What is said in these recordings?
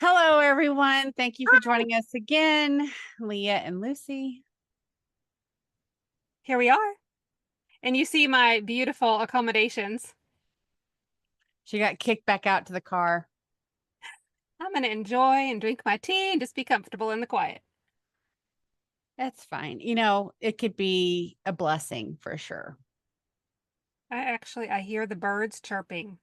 Hello, everyone. Thank you for joining us again, Leah and Lucy. Here we are. And you see my beautiful accommodations. She got kicked back out to the car. I'm going to enjoy and drink my tea and just be comfortable in the quiet. That's fine. You know, it could be a blessing for sure. I hear the birds chirping.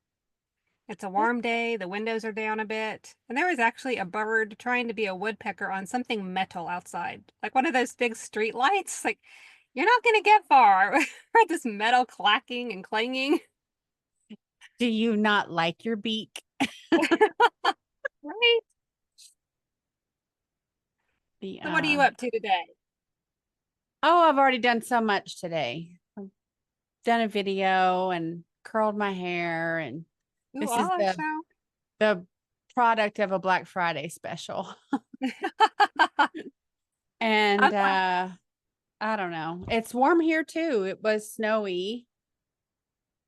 It's a warm day, the windows are down a bit, and there was actually a bird trying to be a woodpecker on something metal outside, like one of those big street lights. Like, you're not going to get far. This metal clacking and clanging. Do you not like your beak? Right? The So what are you up to today? Oh, I've already done so much today. I've done a video and curled my hair, and Ooh, this is I'll the show. the product of a Black Friday special. I'm And I don't know. It's warm here too. It was snowy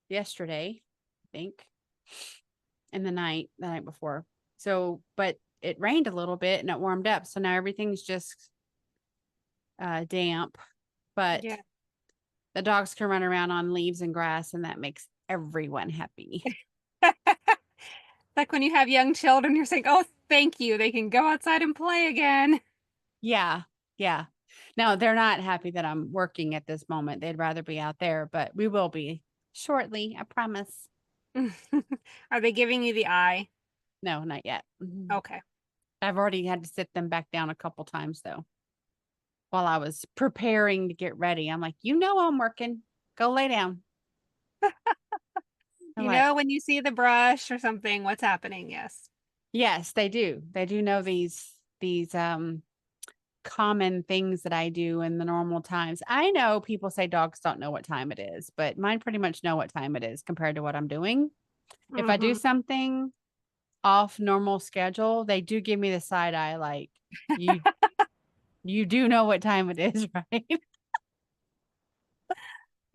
yesterday, I think, in the night before. So, but it rained a little bit and it warmed up. So now everything's just damp, but yeah. the dogs can run around on leaves and grass, and that makes everyone happy. Like when you have young children, you're saying, "Oh, thank you. They can go outside and play again." Yeah. Yeah. No, they're not happy that I'm working at this moment. They'd rather be out there, but we will be shortly. I promise. Are they giving you the eye? No, not yet. Mhm. Okay. I've already had to sit them back down a couple times though. While I was preparing to get ready, I'm like, I'm working. Go lay down. I'm You like, know when you see the brush or something, what's happening? Yes. yes, they do. They do know these common things that I do in the normal times. I know people say dogs don't know what time it is, but mine pretty much know what time it is compared to what I'm doing. If I do Hmm. something off normal schedule, they do give me the side eye like you you do know what time it is, right?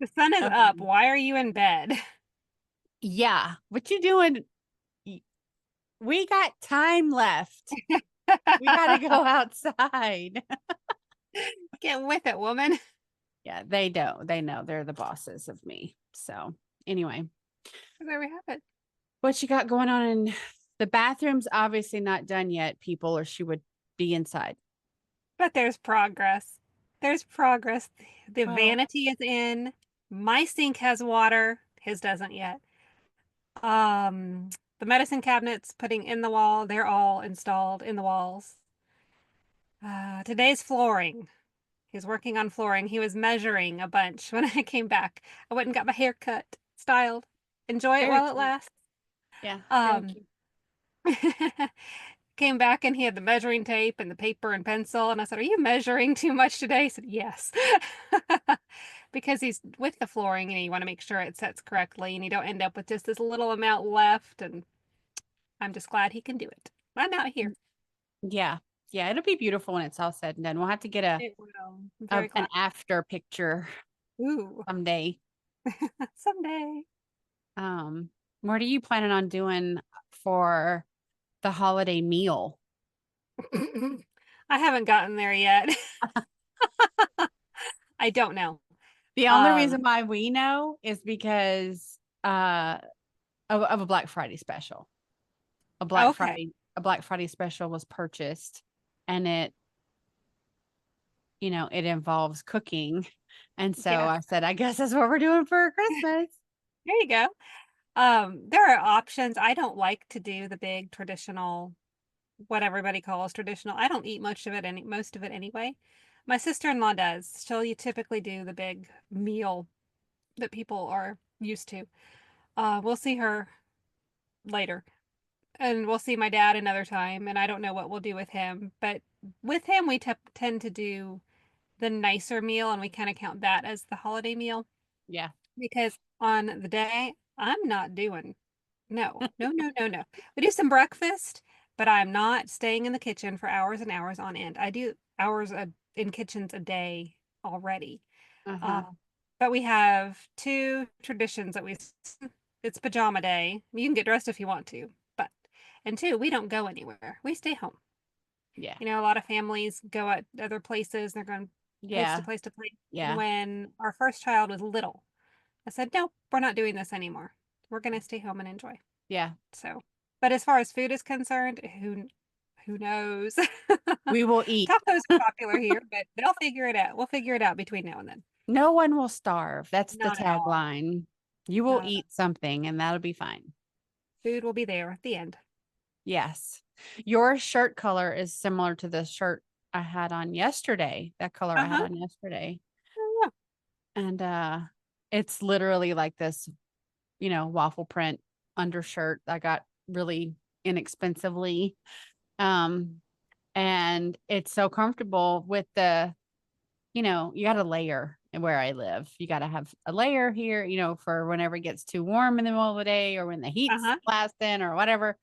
The sun is up. Um, Why are you in bed? yeah. What you doing? We got time left. We got to go outside. Get with it, woman. Yeah, they don't. They know they're the bosses of me. So, anyway, There we have it. what you got going on in the bathroom's obviously not done yet, people, or she would be inside. But there's progress. There's progress. The Well, vanity is in. My sink has water. His doesn't yet. The medicine cabinets putting in the wall, they're all installed in the walls. Today's flooring. He was working on flooring. He was measuring a bunch when I came back. I went and got my hair cut, styled. Enjoy it very while it cute. lasts. Yeah, very Um, cute. came back and he had the measuring tape and the paper and pencil. And I said, "Are you measuring too much today?" He said, "Yes." Because he's with the flooring and you want to make sure it sets correctly and you don't end up with just this little amount left. And I'm just glad he can do it. I'm out here. Yeah. Yeah, it'll be beautiful when it's all said and done. We'll have to get It will. I'm a very an glad. after picture Ooh, someday. someday. Um, what are you planning on doing for the holiday meal? I haven't gotten there yet. I don't know. The only Um, reason why we know is because of a Black Friday special. A Black okay. Friday a Black Friday special was purchased, and it involves cooking. And so Yeah, I said, I guess that's what we're doing for Christmas. there you go. There are options. I don't like to do the big traditional, what everybody calls traditional. I don't eat much of it, most of it anyway. My sister-in-law does. She'll typically do the big meal that people are used to. We'll see her later, and we'll see my dad another time, and I don't know what we'll do with him. But with him, we tend to do the nicer meal, and we kind of count that as the holiday meal Yeah. because on the day, I'm not doing. No, no, no, no, no. We do some breakfast, but I'm not staying in the kitchen for hours and hours on end. I do in kitchens a day already. Uh, Uh-huh. but we have two traditions that it's pajama day. You can get dressed if you want to, but And two, we don't go anywhere. We stay home. Yeah. You know, a lot of families go at other places. They're going place to Yeah. place to place. And Yeah. when our first child was little, I said, no, we're not doing this anymore. We're going to stay home and enjoy. Yeah. So, but as far as food is concerned, who knows? We will eat. Tacos are popular here, but they'll figure it out. We'll figure it out between now and then. No one will starve. That's the Not at all. tagline. You will Not at all. eat something and that'll be fine. Food will be there at the end. Yes. Your shirt color is similar to the shirt I had on yesterday. That color I had Uh-huh. on yesterday. Yeah. And it's literally like this, waffle print undershirt I got really inexpensively. Um and it's so comfortable with you got a layer where I live. You got to have a layer here, for whenever it gets too warm in the middle of the day or when the heat's Uh-huh. lasting or whatever.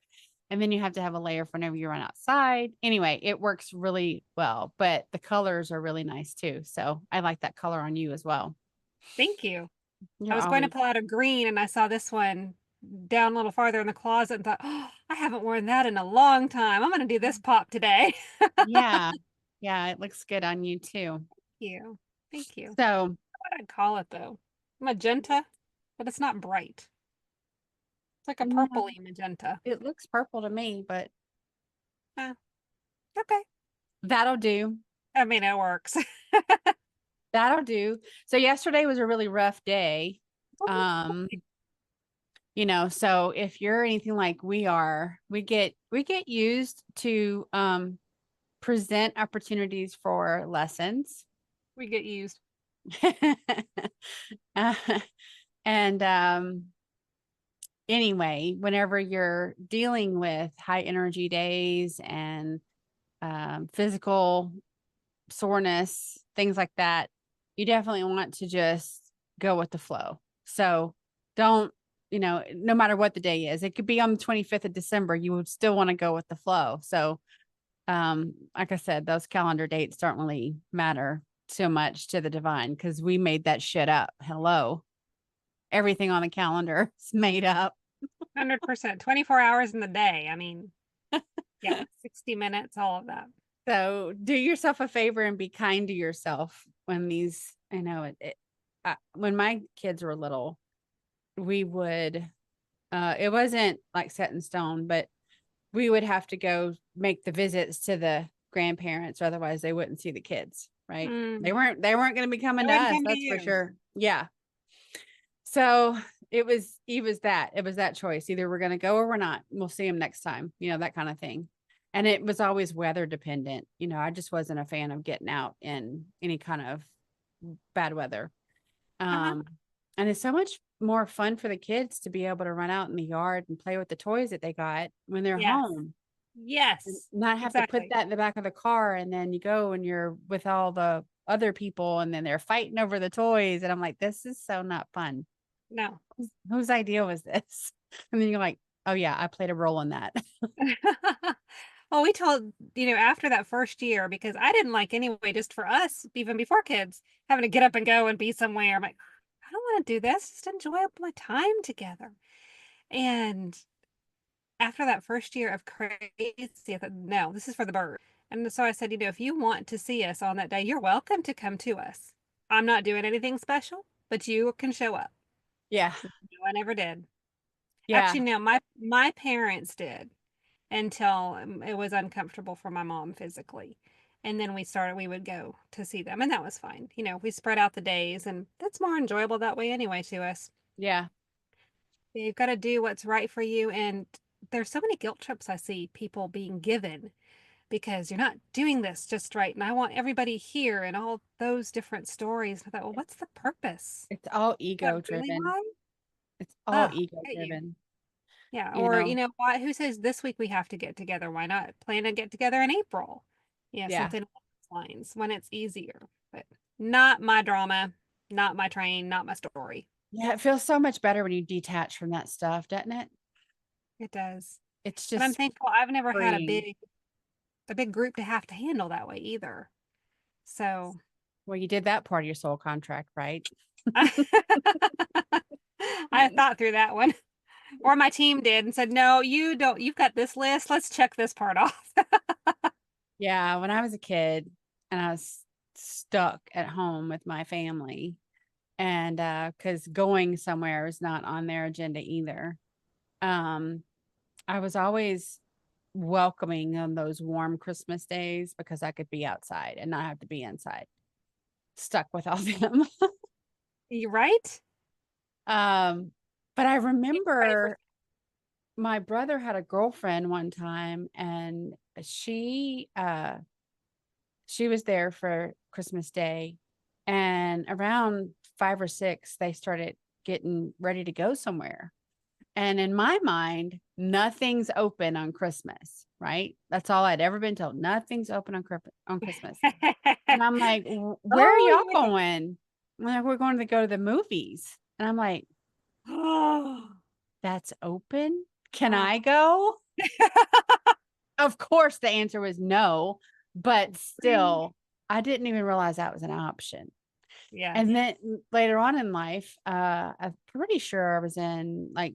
And then you have to have a layer for whenever you run outside. Anyway, it works really well, but the colors are really nice too. So I like that color on you as well. Thank you. I You're was going to always, pull out a green and I saw this one down a little farther in the closet and thought, oh, I haven't worn that in a long time. I'm going to do this pop today. Thank yeah. Yeah, it looks good on you too. you. Thank you. So, What I'd call it though? Magenta, but it's not bright. It's like a no, purpley magenta. it looks purple to me, but Eh, okay. that'll do. I mean, it works. That'll do. So yesterday was a really rough day. Um, so if you're anything like we are, we get used to present opportunities for lessons. We get used. Uh, and anyway, whenever you're dealing with high energy days and physical soreness, things like that, you definitely want to just go with the flow. So don't, no matter what the day is, it could be on the 25th of December, you would still want to go with the flow. So, like I said, those calendar dates don't really matter so much to the divine because we made that shit up. Hello. Everything on the calendar is made up. 100%. 24 hours in the day. I mean, yeah, 60 minutes, all of that. So do yourself a favor and be kind to yourself when when my kids were little, we would, it wasn't like set in stone, but we would have to go make the visits to the grandparents, or otherwise they wouldn't see the kids, right? They Mm, weren't going to be coming they to wouldn't us, come to that's for you. sure. Yeah. So it was that choice. Either we're going to go or we're not. We'll see them next time, that kind of thing. And it was always weather dependent. I just wasn't a fan of getting out in any kind of bad weather. Uh-huh. Um, and it's so much more fun for the kids to be able to run out in the yard and play with the toys that they got when they're Yes. home and Yes. not have to put Exactly. that in the back of the car. And then you go and you're with all the other people and then they're fighting over the toys. And I'm like, this is so not fun. No. Whose idea was this? And then you're like, oh yeah, I played a role in that. Well, we told, after that first year, because I didn't like anyway, just for us, even before kids, having to get up and go and be somewhere. I'm like, I don't want to do this. Just enjoy my time together. And after that first year of crazy, I thought, no, this is for the bird. And so I said, if you want to see us on that day, you're welcome to come to us. I'm not doing anything special, but you can show up. Yeah. No, I never did. Yeah. Actually, no, my parents did until it was uncomfortable for my mom physically. And then we would go to see them, and that was fine. We spread out the days, and that's more enjoyable that way anyway to us. Yeah. You've got to do what's right for you. And there's so many guilt trips I see people being given because you're not doing this just right. And I want everybody here and all those different stories. I thought, well, what's the purpose? It's all Is that ego really driven. why? It's all Ah, ego I get you. driven, Yeah. you Or, know? why, who says this week we have to get together? Why not plan to get together in April? Yeah, Yeah. something along those lines when it's easier. But not my drama, not my train, not my story. Yeah. It feels so much better when you detach from that stuff, doesn't it? It does. It's But I'm just thankful I've never had freeing. a big group to have to handle that way either. So Well, you did that part of your soul contract, right? I thought through that one. Or my team did and said, no, you don't. You've got this list. Let's check this part off. Yeah, when I was a kid and I was stuck at home with my family, and because going somewhere is not on their agenda either. Um, I was always welcoming on those warm Christmas days because I could be outside and not have to be inside, stuck with all them. You right? um, but I Ready for remember my brother had a girlfriend one time, and she was there for Christmas Day, and around 5 or 6 they started getting ready to go somewhere. And in my mind, nothing's open on Christmas, right? That's all I'd ever been told. Nothing's open on Christmas. And I'm like, where are y'all Oh, going? Like, we're going to go to the movies. And I'm like, yeah. that's open? Can Oh. I go? Of course, the answer was no, but still, I didn't even realize that was an option. Yes. And then later on in life, I'm pretty sure I was in like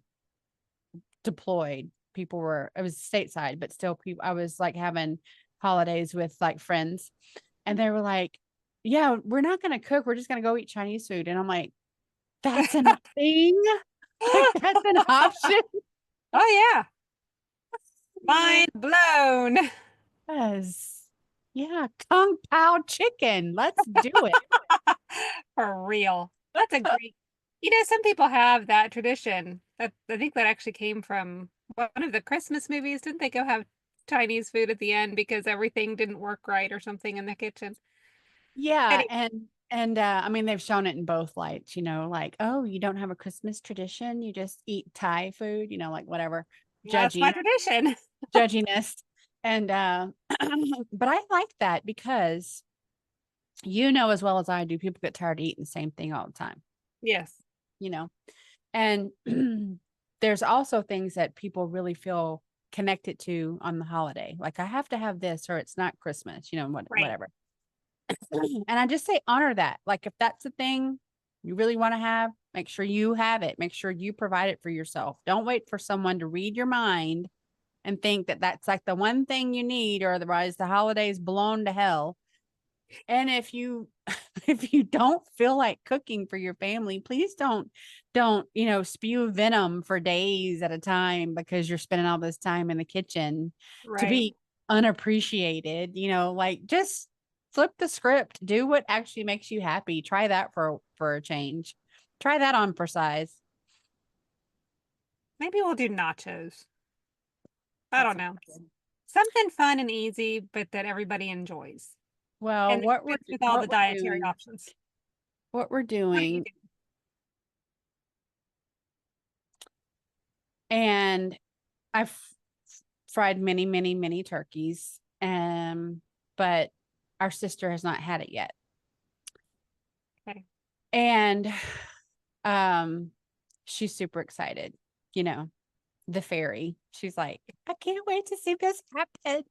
deployed. People were, it was stateside, but still people, I was like having holidays with like friends, and they were like, yeah, we're not going to cook. We're just going to go eat Chinese food. And I'm like, that's a thing. Like, that's an option. Oh yeah. Mind blown. Yes. Yeah. Kung Pao chicken. Let's do it. For real. That's a great. Some people have that tradition. That I think that actually came from one of the Christmas movies. Didn't they go have Chinese food at the end because everything didn't work right or something in the kitchen? Yeah. Anyway, And I mean, they've shown it in both lights, like, oh, you don't have a Christmas tradition. You just eat Thai food, like whatever, that's my judgy, tradition. judginess. And but I like that because as well as I do, people get tired of eating the same thing all the time, Yes. you know. And there's also things that people really feel connected to on the holiday. Like, I have to have this or it's not Christmas, Right. whatever. And I just say honor that. Like, if that's the thing you really want to have, make sure you have it. Make sure you provide it for yourself. Don't wait for someone to read your mind and think that that's like the one thing you need, or otherwise the holidays blown to hell. And if you if you don't feel like cooking for your family, please don't spew venom for days at a time because you're spending all this time in the kitchen to Right. be unappreciated. Like, just flip the script, do what actually makes you happy. Try that for a change. Try that on for size. Maybe we'll do nachos. I That don't sounds know. good. Something fun and easy, but that everybody enjoys. Well, And that fits with all the dietary options. what we're What do you doing, do? and I've fried many, many, many turkeys. But our sister has not had it yet. Okay. And um she's super excited, you know, the fairy. She's like, I can't wait to see this happen.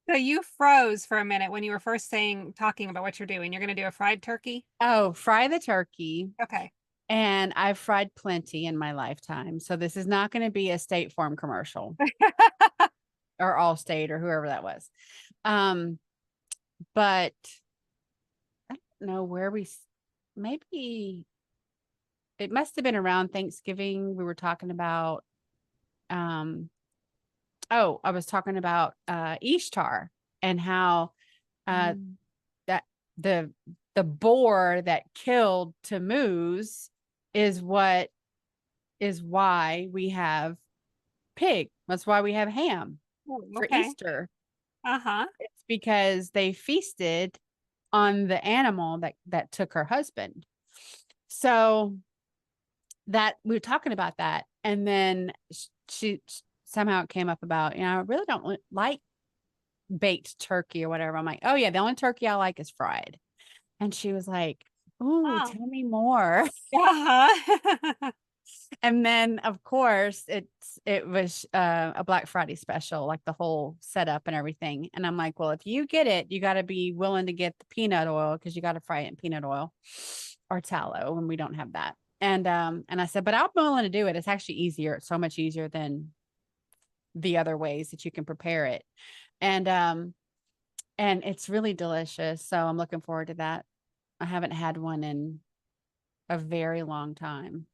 So you froze for a minute when you were first talking about what you're doing. You're going to do a fried turkey? Oh, fry the turkey. Okay. And I've fried plenty in my lifetime. So this is not going to be a State Farm commercial or Allstate or whoever that was. Um, but I don't know where maybe it must have been around Thanksgiving. We were talking about, I was talking about Ishtar, and how uh Mm. that the the boar that killed Tammuz is why we have pig. That's why we have ham Oh, for okay. Easter. Uh-huh. It's because they feasted on the animal that took her husband. So that we were talking about that, and then she somehow it came up about, I really don't like baked turkey or whatever. I'm like, oh yeah, the only turkey I like is fried. And she was like, ooh, Wow. tell me more. Uh-huh. And then of course it was a Black Friday special, like the whole setup and everything. And I'm like, well, if you get it, you got to be willing to get the peanut oil, because you got to fry it in peanut oil or tallow, and we don't have that. And I said, but I'm willing to do it. It's actually easier. It's so much easier than the other ways that you can prepare it. And it's really delicious. So I'm looking forward to that. I haven't had one in a very long time.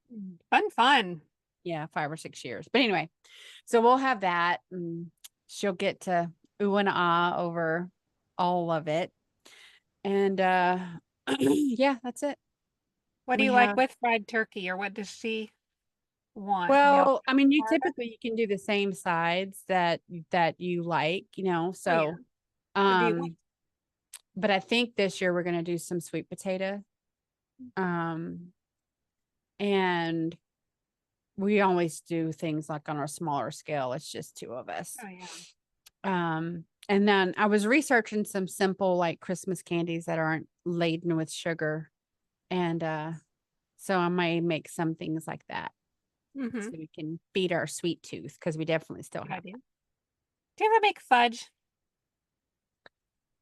Fun. Yeah, 5 or 6 years. But anyway, so we'll have that. And she'll get to ooh and ah over all of it. And yeah, that's it. What do We you like have, with fried turkey, or what does she want? Do y'all well, I mean, you harder? typically you can do the same sides that you like, Oh yeah. so But do you want? um but I think this year we're going to do some sweet potato. Um and we always do things like on a smaller scale. It's just two of us. Oh yeah. And then I was researching some simple like Christmas candies that aren't laden with sugar. And so I might make some things like that Mm-hmm. so we can feed our sweet tooth because we definitely still Good have idea. that. Do you ever make fudge?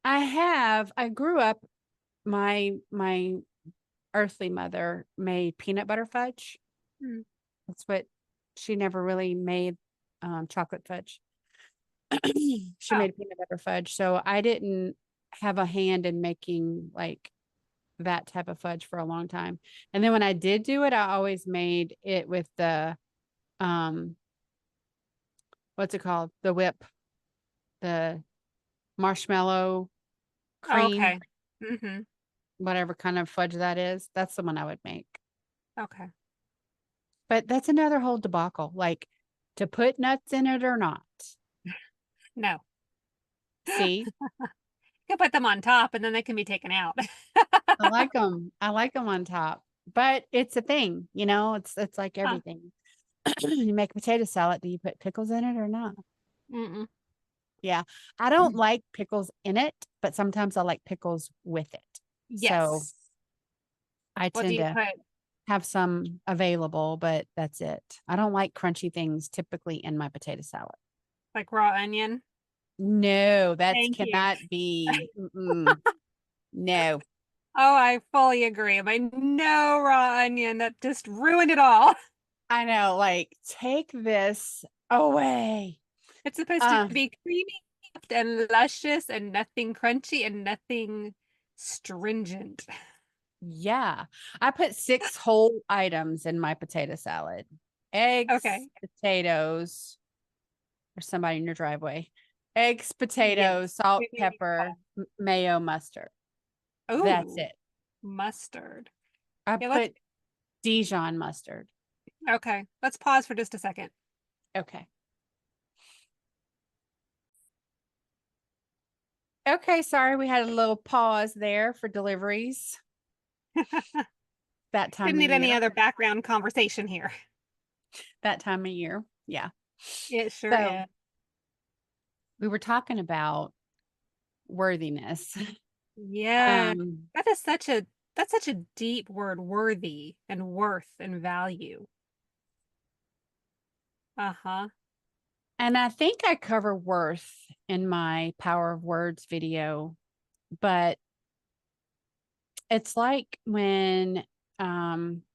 I grew up, my earthly mother made peanut butter fudge. Mm. That's what she never really made chocolate fudge. She Oh. made peanut butter fudge. So I didn't have a hand in making like that type of fudge for a long time. And then when I did do it, I always made it with the um what's it called? The whip, the marshmallow Oh, cream, okay. Mm-hmm. whatever kind of fudge that is. That's the one I would make. Okay. But that's another whole debacle. Like to put nuts in it or not. No. See, You can put them on top and then they can be taken out. I like them. I like them on top. But it's a thing, it's like Huh. everything. You make a potato salad, do you put pickles in it or not? Mm-mm. Yeah. I don't like pickles in it, but sometimes I like pickles with it. So Yes. I What do tend you to put? have some available, but that's it. I don't like crunchy things typically in my potato salad. Like raw onion? No, that Thank you. cannot be. Mm-mm. No. Oh, I fully agree. My no raw onion, that just ruined it all. I know, like take this away. It's supposed to Uh, be creamy and luscious and nothing crunchy and nothing stringent. yeah. I put 6 whole items in my potato salad. Eggs, Okay. potatoes, or somebody in your driveway. Eggs, potatoes, Yes. salt, We may be pepper, mayo, mustard. That's Oh, it. mustard. I Yeah, let's put Dijon mustard. okay. Let's pause for just a second. Okay. Okay, sorry, we had a little pause there for deliveries that time Didn't of need any year. other background conversation here. That time of year. Yeah. It sure So is. we were talking about worthiness. Yeah. Um, That is such a that's such a deep word, worthy and worth and value. Uh-huh. and I think I cover worth in my Power of Words video, but it's like when and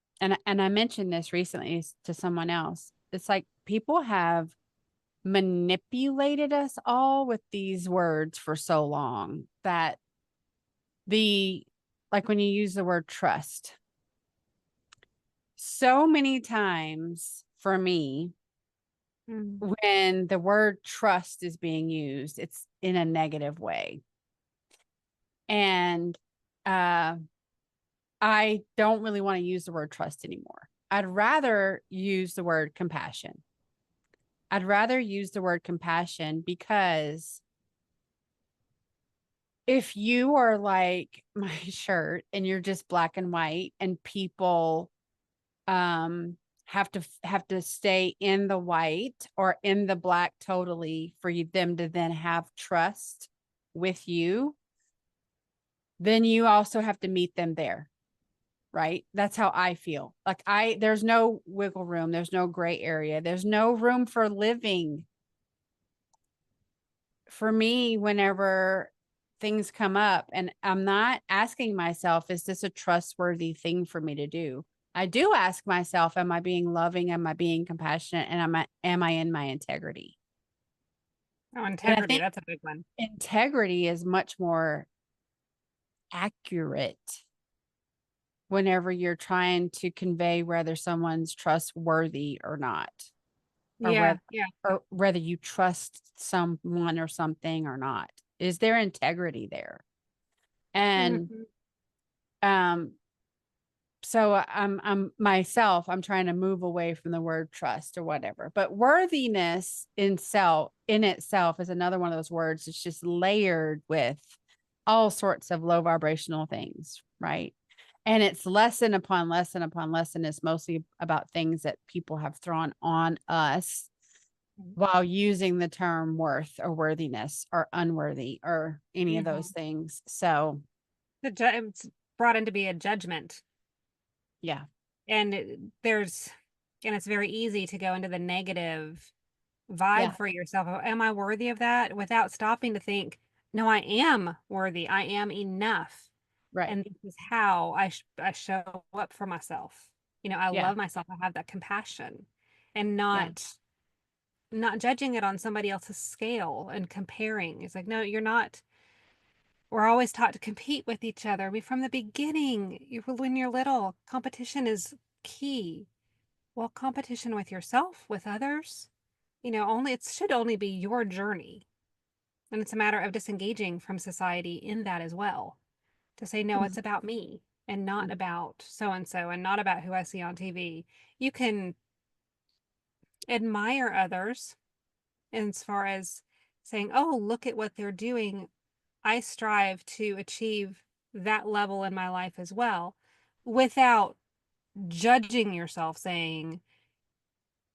I mentioned this recently to someone else. It's like people have manipulated us all with these words for so long that the like when you use the word trust so many times for me Mm. when the word trust is being used it's in a negative way and uh I don't really want to use the word trust anymore. I'd rather use the word compassion. I'd rather use the word compassion because if you are like my shirt and you're just black and white and people have to stay in the white or in the black totally for them to then have trust with you, then you also have to meet them there, right? That's how I feel. Like there's no wiggle room, there's no gray area, there's no room for living for me whenever things come up and I'm not asking myself, is this a trustworthy thing for me to do? I do ask myself, am I being loving? Am I being compassionate? And am I in my integrity? Oh, And I integrity, think that's a big one. integrity is much more accurate whenever you're trying to convey whether someone's trustworthy or not, or Yeah, yeah. whether you trust someone or something or not. Is there integrity there? And Mhm. um so I'm myself, I'm trying to move away from the word trust or whatever. But worthiness in itself is another one of those words. It's just layered with all sorts of low vibrational things, right? And it's lesson upon lesson upon lesson. It's mostly about things that people have thrown on us while using the term worth or worthiness or unworthy or any of those Mhm. things. So It's brought in to be a judgment. yeah, And and it's very easy to go into the negative vibe yeah, for yourself. Oh, am I worthy of that? Without stopping to think, no, I am worthy. I am enough. right. And this is how I show up for myself. I Yeah, love myself. I have that compassion and yeah. not judging it on somebody else's scale and comparing. It's like, no, you're not. We're always taught to compete with each other. I mean, from the beginning, when you're little, competition is key. Well, competition with yourself, with others, only it should only be your journey. And it's a matter of disengaging from society in that as well. To say, no, it's about me and not about so and so and not about who I see on TV. You can admire others as far as saying, oh, look at what they're doing. I strive to achieve that level in my life as well without judging yourself, saying,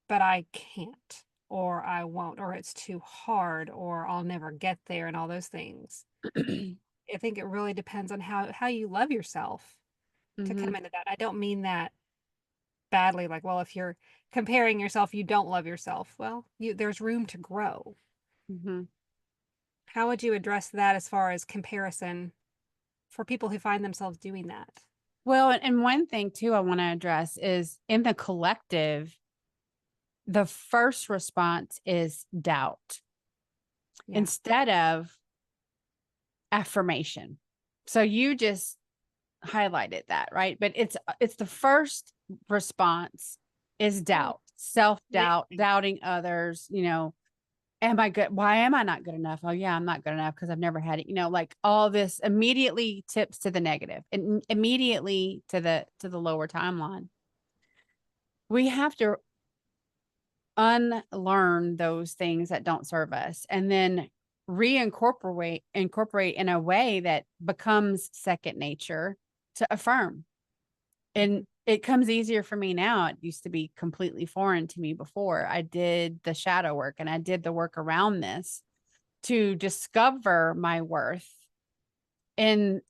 but I can't, or I won't, or it's too hard, or I'll never get there, and all those things. I think it really depends on how you love yourself to Mm-hmm. come into that. I don't mean that badly, like, well, if you're comparing yourself, you don't love yourself. Well, there's room to grow. Mm-hmm. How would you address that as far as comparison for people who find themselves doing that? Well, and one thing too I want to address is in the collective, the first response is doubt Yeah. instead of affirmation. So you just highlighted that, right? But it's the first response is Oh, doubt, self-doubt, amazing. doubting others, am I good? Why am I not good enough? Oh yeah, I'm not good enough because I've never had it. Like all this immediately tips to the negative and immediately to the lower timeline. We have to unlearn those things that don't serve us and then incorporate in a way that becomes second nature to affirm. Mhm. And it comes easier for me now. It used to be completely foreign to me before. I did the shadow work and I did the work around this to discover my worth in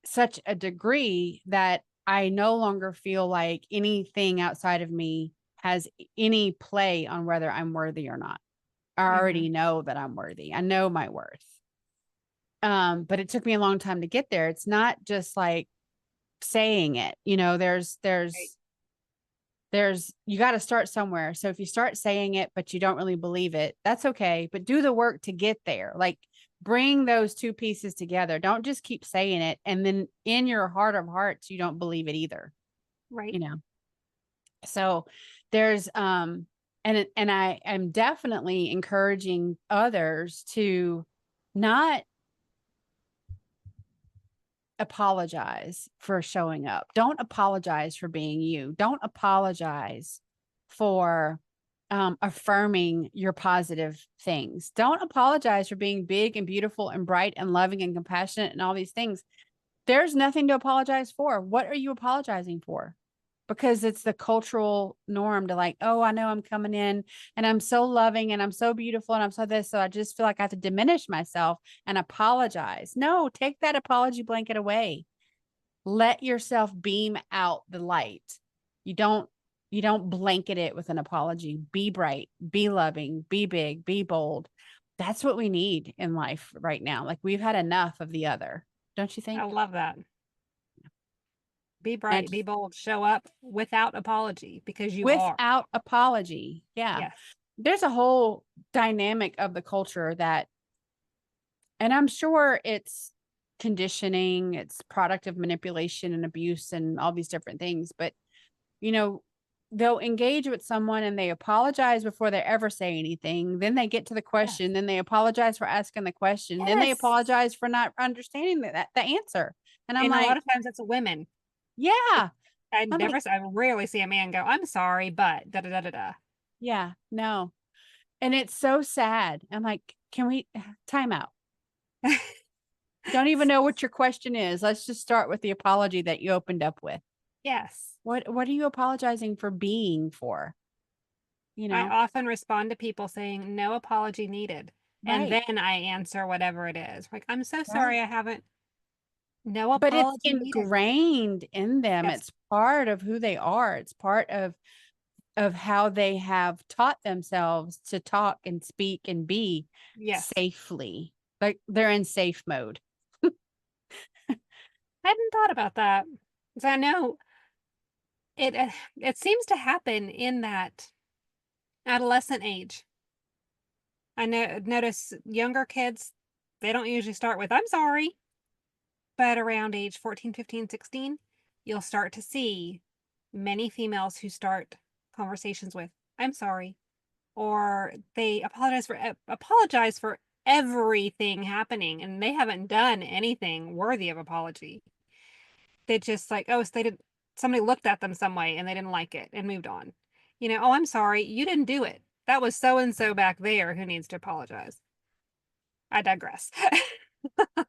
such a degree that I no longer feel like anything outside of me has any play on whether I'm worthy or not. I Mhm. already know that I'm worthy. I know my worth. But it took me a long time to get there. It's not just like saying it. Right. There's you got to start somewhere. So if you start saying it but you don't really believe it, that's okay, but do the work to get there. Like bring those two pieces together. Don't just keep saying it and then in your heart of hearts you don't believe it either, Right. you know. So there's and I am definitely encouraging others to not apologize for showing up. Don't apologize for being you. Don't apologize for affirming your positive things. Don't apologize for being big and beautiful and bright and loving and compassionate and all these things. There's nothing to apologize for. What are you apologizing for? Because it's the cultural norm to like, oh, I know I'm coming in and I'm so loving and I'm so beautiful and I'm so this. So I just feel like I have to diminish myself and apologize. No, take that apology blanket away. Let yourself beam out the light. You don't you don't blanket it with an apology. Be bright, be loving, be big, be bold. That's what we need in life right now. Like we've had enough of the other. Don't you I think? love that. Be and bright, be bold, show up without apology because you are. without apology. Yeah. Yes. There's a whole dynamic of the culture that, and I'm sure it's conditioning, it's product of manipulation and abuse and all these different things, but you know, they'll engage with someone and they apologize before they ever say anything. Then they get to the Yes. question, then they apologize for asking the question, then they Yes. apologize for not understanding the answer. And I'm And a lot like, of times it's women. yeah. I'm like, I rarely see a man go, I'm sorry, but da da da da da. yeah, no. And it's so sad. I'm like, can we time out? Don't even know what your question is. Let's just start with the apology that you opened up with. Yes. What are you apologizing for being for? You I know? often respond to people saying, no apology needed. And Right. then I answer whatever it is. Like, I'm so Right. sorry I haven't. No But it's apology needed. ingrained in them. Yes. It's part of who they are. It's part of how they have taught themselves to talk and speak and be Yes. safely. Like they're in safe mode. I hadn't thought about that. Because I know it seems to happen in that adolescent age. I know notice younger kids, they don't usually start with I'm sorry, but around age 14, 15, 16, you'll start to see many females who start conversations with I'm sorry, or they apologize for everything happening and they haven't done anything worthy of apology. They just like, oh, so they did somebody looked at them some way and they didn't like it and moved on. Oh, I'm sorry, you didn't do it. That was so and so back there who needs to apologize. I digress.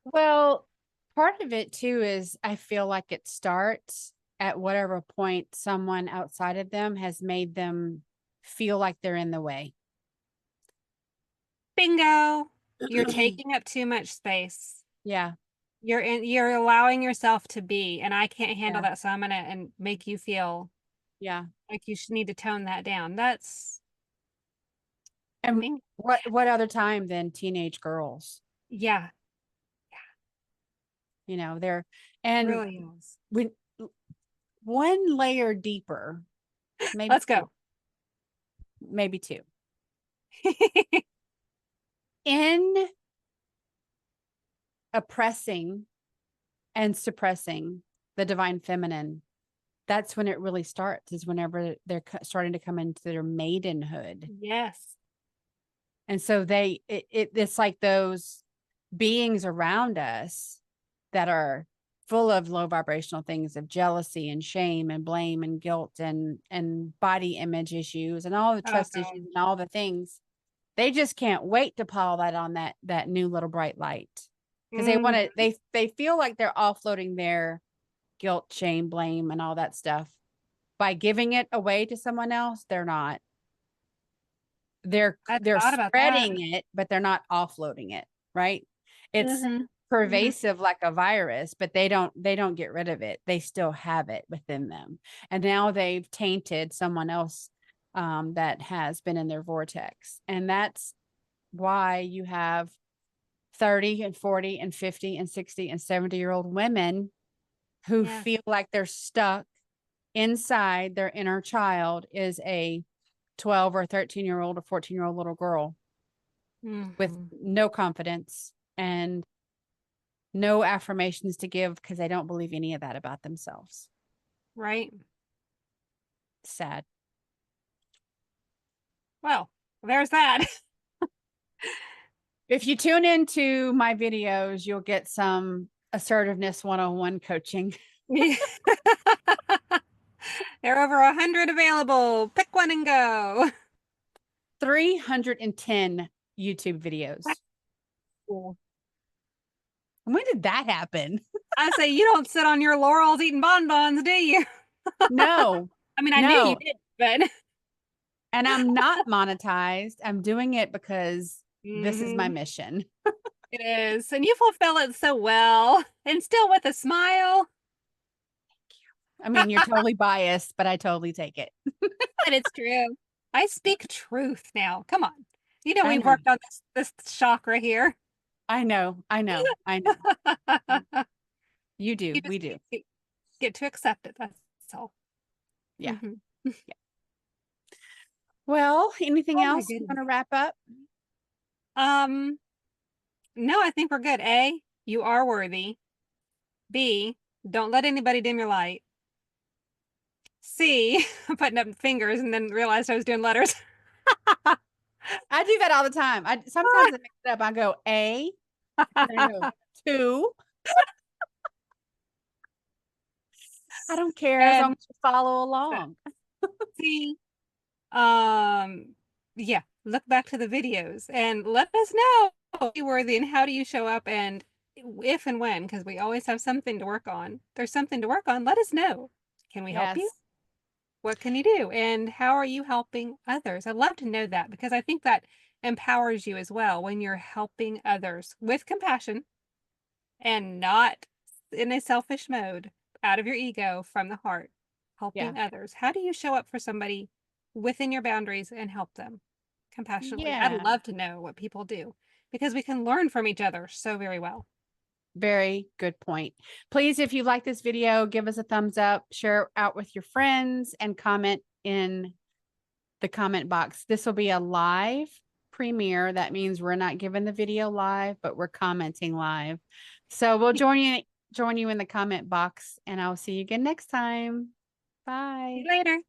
Well, part of it too is I feel like it starts at whatever point someone outside of them has made them feel like they're in the way. Bingo. You're taking up too much space. Yeah. You're allowing yourself to be, and I can't handle Yeah. that, so I'm gonna and make you feel Yeah. like you should need to tone that down. That's And me. what other time than teenage girls? Yeah, They're and really is. when one layer deeper, maybe Let's two, go. maybe two. In oppressing and suppressing the divine feminine, that's when it really starts, is whenever they're starting to come into their maidenhood. Yes. And so it's like those beings around us that are full of low vibrational things of jealousy and shame and blame and guilt and body image issues and all the Oh trust God. issues and all the things. They just can't wait to pile that on that new little bright light, because they want Mm, to they feel like they're offloading their guilt, shame, blame, and all that stuff by giving it away to someone else. They're not. they're I they're thought about that. spreading it, but they're not offloading it, right? It's Mm-hmm. Mm-hmm. pervasive like a virus, but they don't get rid of it. They still have it within them. And now they've tainted someone else that has been in their vortex. And that's why you have 30 and 40 and 50 and 60 and 70-year-old women who Yes. feel like they're stuck inside their inner child is a 12 or 13-year-old or 14-year-old little girl with Mm-hmm. no confidence and no affirmations to give because they don't believe any of that about themselves. Right. Sad. Well, there's that. If you tune into my videos, you'll get some assertiveness 101 coaching. There are over 100 available. Pick one and go. 310 YouTube videos. Cool. When did that happen? I say you don't sit on your laurels eating bonbons, do you? No, I mean, I knew you no. did, but And I'm not monetized. I'm doing it because this is my Mhm. mission. It is. And you fulfill it so well and still with a smile. I mean, you're totally biased, but I totally take it. But it's true. I speak truth now. Come on. I We've know. worked on this chakra here. I know. I know. I know. You do. You We just do. need to get to accept it. That's all. Yeah. Mhm. Well, anything Oh my else you want goodness. to wrap up? No, I think we're good. A, you are worthy. B, don't let anybody dim your light. C, putting up fingers and then realized I was doing letters. I do that all the time. I sometimes I mix it up. I go A, and I go 2. I don't care as long And as you follow along. C, um, yeah, look back to the videos and let us know are you worthy and how do you show up and if and when, because we always have something to work on. There's something to work on. Let us know. Can we help you? Yes. What can you do? And how are you helping others? I'd love to know that because I think that empowers you as well when you're helping others with compassion and not in a selfish mode, out of your ego, from the heart, Yeah. helping others. How do you show up for somebody within your boundaries and help them compassionately? I'd Yeah. love to know what people do because we can learn from each other so very well. Very good point. Please, if you like this video, give us a thumbs up, share it out with your friends, and comment in the comment box. This will be a live premiere. That means we're not giving the video live, but we're commenting live. So we'll join you in the comment box, and I'll see you again next time. See Bye. you later.